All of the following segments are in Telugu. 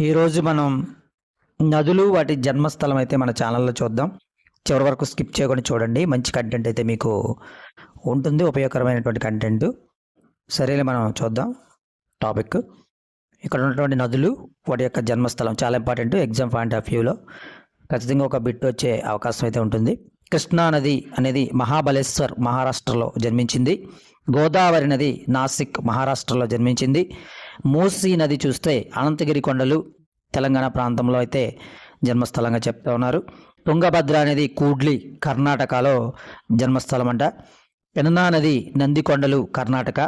ఈరోజు మనం నదులు వాటి జన్మస్థలం అయితే మన ఛానల్లో చూద్దాం. చివరి వరకు స్కిప్ చేయకుండా చూడండి. మంచి కంటెంట్ అయితే మీకు ఉంటుంది, ఉపయోగకరమైనటువంటి కంటెంట్. సరేలే, మనం చూద్దాం టాపిక్. ఇక్కడ ఉన్నటువంటి నదులు వాటి యొక్క జన్మస్థలం చాలా ఇంపార్టెంట్. ఎగ్జామ్ పాయింట్ ఆఫ్ వ్యూలో ఖచ్చితంగా ఒక బిట్ వచ్చే అవకాశం అయితే ఉంటుంది. కృష్ణా నది అనేది మహాబలేశ్వర్ మహారాష్ట్రలో జన్మించింది. గోదావరి నది నాసిక్ మహారాష్ట్రలో జన్మించింది. మూసీ నది చూస్తే అనంతగిరి కొండలు తెలంగాణ ప్రాంతంలో అయితే జన్మస్థలంగా చెప్తా ఉన్నారు. తుంగభద్ర అనేది కూడ్లి కర్ణాటకలో జన్మస్థలం అంట. పెన్నా నది నందికొండలు కర్ణాటక.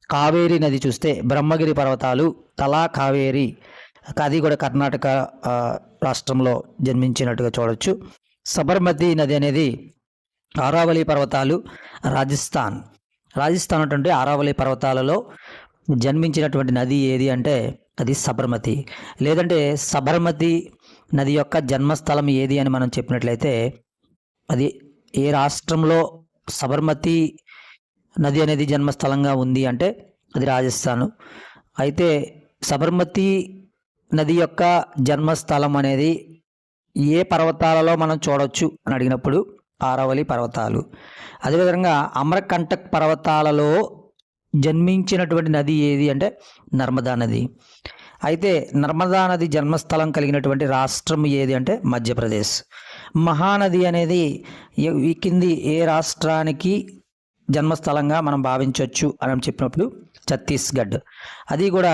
కావేరీ నది చూస్తే బ్రహ్మగిరి పర్వతాలు తలా కావేరి, అది కూడా కర్ణాటక రాష్ట్రంలో జన్మించినట్టుగా చూడవచ్చు. సబర్మతి నది అనేది ఆరావళి పర్వతాలు రాజస్థాన్ ఉన్నటువంటి ఆరావళి పర్వతాలలో జన్మించినటువంటి నది ఏది అంటే అది సబర్మతి. లేదంటే సబర్మతి నది యొక్క జన్మస్థలం ఏది అని మనం చెప్పినట్లయితే అది ఏ రాష్ట్రంలో సబర్మతి నది అనేది జన్మస్థలంగా ఉంది అంటే అది రాజస్థాను. అయితే సబర్మతి నది యొక్క జన్మస్థలం అనేది ఏ పర్వతాలలో మనం చూడవచ్చు అని అడిగినప్పుడు ఆరావళి పర్వతాలు. అదేవిధంగా అమరకంటక్ పర్వతాలలో జన్మించినటువంటి నది ఏది అంటే నర్మదా నది. అయితే నర్మదా నది జన్మస్థలం కలిగినటువంటి రాష్ట్రం ఏది అంటే మధ్యప్రదేశ్. మహానది అనేది ఈ కింది ఏ రాష్ట్రానికి జన్మస్థలంగా మనం భావించవచ్చు అని చెప్పినప్పుడు ఛత్తీస్గఢ్. అది కూడా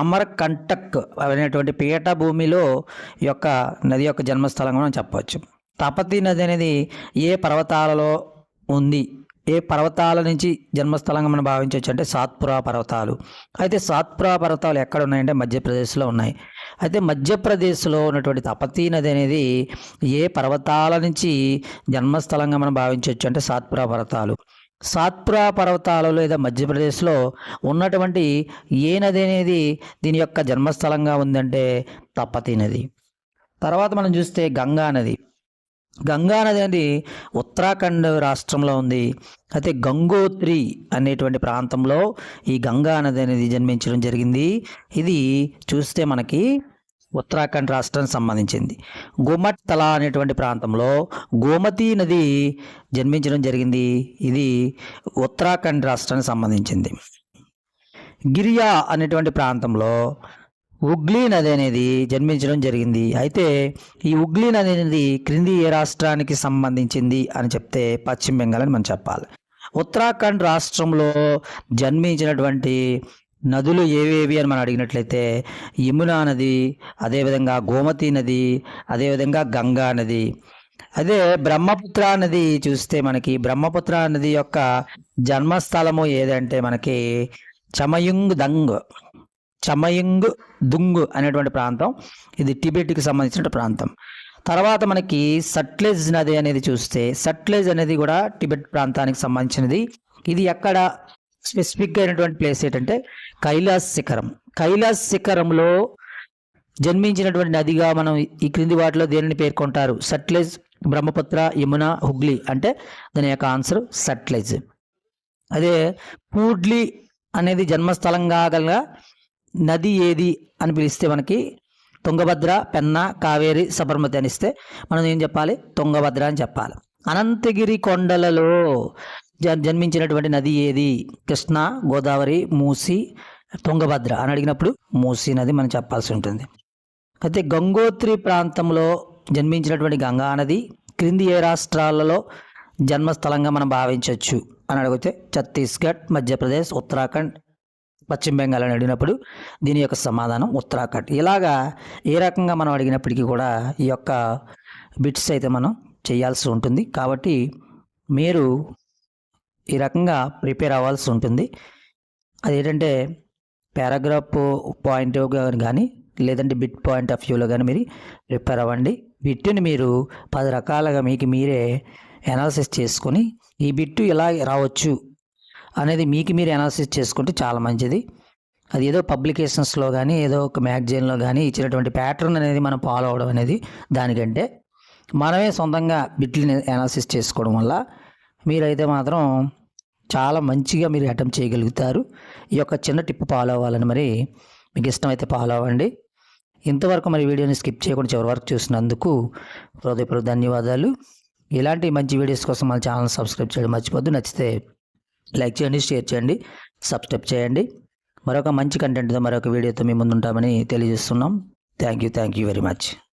అమర్కంటక్ అనేటువంటి పీఠభూమిలో యొక్క నది యొక్క జన్మస్థలంగా మనం చెప్పవచ్చు. తపతి నది అనేది ఏ పర్వతాలలో ఉంది, ఏ పర్వతాల నుంచి జన్మస్థలంగా మనం భావించవచ్చు అంటే సాత్పురా పర్వతాలు. అయితే సాత్పురా పర్వతాలు ఎక్కడ ఉన్నాయంటే మధ్యప్రదేశ్లో ఉన్నాయి. అయితే మధ్యప్రదేశ్లో ఉన్నటువంటి తపతీ నది అనేది ఏ పర్వతాల నుంచి జన్మస్థలంగా మనం భావించవచ్చు అంటే సాత్పురా పర్వతాలు. సాత్పురా పర్వతాలు లేదా మధ్యప్రదేశ్లో ఉన్నటువంటి ఏ నది అనేది దీని యొక్క జన్మస్థలంగా ఉందంటే తపతీ నది. తర్వాత మనం చూస్తే గంగా నది. గంగా నది అనేది ఉత్తరాఖండ్ రాష్ట్రంలో ఉంది. అయితే గంగోత్రి అనేటువంటి ప్రాంతంలో ఈ గంగా నది అనేది జన్మించడం జరిగింది. ఇది చూస్తే మనకి ఉత్తరాఖండ్ రాష్ట్రానికి సంబంధించింది. గోమట్తలా అనేటువంటి ప్రాంతంలో గోమతి నది జన్మించడం జరిగింది. ఇది ఉత్తరాఖండ్ రాష్ట్రానికి సంబంధించింది. గిరియా అనేటువంటి ప్రాంతంలో హుగ్లీ నది అనేది జన్మించడం జరిగింది. అయితే ఈ హుగ్లీ నది అనేది క్రింది ఏ రాష్ట్రానికి సంబంధించింది అని చెప్తే పశ్చిమ బెంగాల్ అని మనం చెప్పాలి. ఉత్తరాఖండ్ రాష్ట్రంలో జన్మించినటువంటి నదులు ఏవేవి అని మనం అడిగినట్లయితే యమునా నది, అదేవిధంగా గోమతి నది, అదేవిధంగా గంగా నది. అదే బ్రహ్మపుత్ర నది చూస్తే మనకి బ్రహ్మపుత్ర నది యొక్క జన్మస్థలము ఏదంటే మనకి చమయుంగ్ దుంగ్ అనేటువంటి ప్రాంతం. ఇది టిబెట్కి సంబంధించిన ప్రాంతం. తర్వాత మనకి సట్లెజ్ నది అనేది చూస్తే సట్లెజ్ అనేది కూడా టిబెట్ ప్రాంతానికి సంబంధించినది. ఇది ఎక్కడ స్పెసిఫిక్గా అయినటువంటి ప్లేస్ ఏంటంటే కైలాస్ శిఖరంలో జన్మించినటువంటి నదిగా మనం ఈ క్రింది వాటిలో దేనిని పేర్కొంటారు? సట్లెజ్, బ్రహ్మపుత్ర, యమున, హుగ్లీ అంటే దాని యొక్క ఆన్సర్ సట్లెజ్. అదే పూడ్లీ అనేది జన్మస్థలంగా గల నది ఏది అని పిలిస్తే మనకి తుంగభద్ర, పెన్నా, కావేరి, సబర్మతి అని ఇస్తే మనం ఏం చెప్పాలి? తుంగభద్ర అని చెప్పాలి. అనంతగిరి కొండలలో జన్మించినటువంటి నది ఏది? కృష్ణా, గోదావరి, మూసీ, తుంగభద్ర అని అడిగినప్పుడు మూసీ నది మనం చెప్పాల్సి ఉంటుంది. అయితే గంగోత్రి ప్రాంతంలో జన్మించినటువంటి గంగా నది క్రింది ఏ రాష్ట్రాలలో జన్మస్థలంగా మనం భావించవచ్చు అని అడిగితే ఛత్తీస్గఢ్, మధ్యప్రదేశ్, ఉత్తరాఖండ్, పశ్చిమ బెంగాల్ అని అడిగినప్పుడు దీని యొక్క సమాధానం ఉత్తరాఖండ్. ఇలాగా ఏ రకంగా మనం అడిగినప్పటికీ కూడా ఈ యొక్క బిట్స్ అయితే మనం చేయాల్సి ఉంటుంది. కాబట్టి మీరు ఈ రకంగా ప్రిపేర్ అవ్వాల్సి ఉంటుంది. అదేంటంటే పారాగ్రాఫ్ పాయింట్ కానీ లేదంటే బిట్ పాయింట్ ఆఫ్ వ్యూలో కానీ మీరు ప్రిపేర్ అవ్వండి. బిట్టుని మీరు 10 రకాలుగా మీకు మీరే అనాలిసిస్ చేసుకొని ఈ బిట్టు ఎలా రావచ్చు అనేది మీకు మీరు అనాలిసిస్ చేసుకుంటే చాలా మంచిది. అది ఏదో పబ్లికేషన్స్లో కానీ ఏదో ఒక మ్యాగజైన్లో కానీ ఇచ్చినటువంటి ప్యాటర్న్ అనేది మనం ఫాలో అవడం అనేది దానికంటే మనమే సొంతంగా బిట్లని అనాలిసిస్ చేసుకోవడం వల్ల మీరైతే మాత్రం చాలా మంచిగా మీరు అటెంప్ట్ చేయగలుగుతారు. ఈ యొక్క చిన్న టిప్ ఫాలో అవ్వాలని మరి మీకు ఇష్టమైతే ఫాలో అవ్వండి. ఇంతవరకు మరి వీడియోని స్కిప్ చేయకుండా చివరి వరకు చూసినందుకు హృదయపూర్వక ధన్యవాదాలు. ఇలాంటి మంచి వీడియోస్ కోసం మన ఛానల్ సబ్స్క్రైబ్ చేయడం మర్చిపోద్దు. నచ్చితే లైక్ చేయండి, షేర్ చేయండి, సబ్స్క్రైబ్ చేయండి. మరొక మంచి కంటెంట్తో మరొక వీడియోతో మీ ముందు ఉంటామని తెలియజేస్తున్నాం. Thank you very much.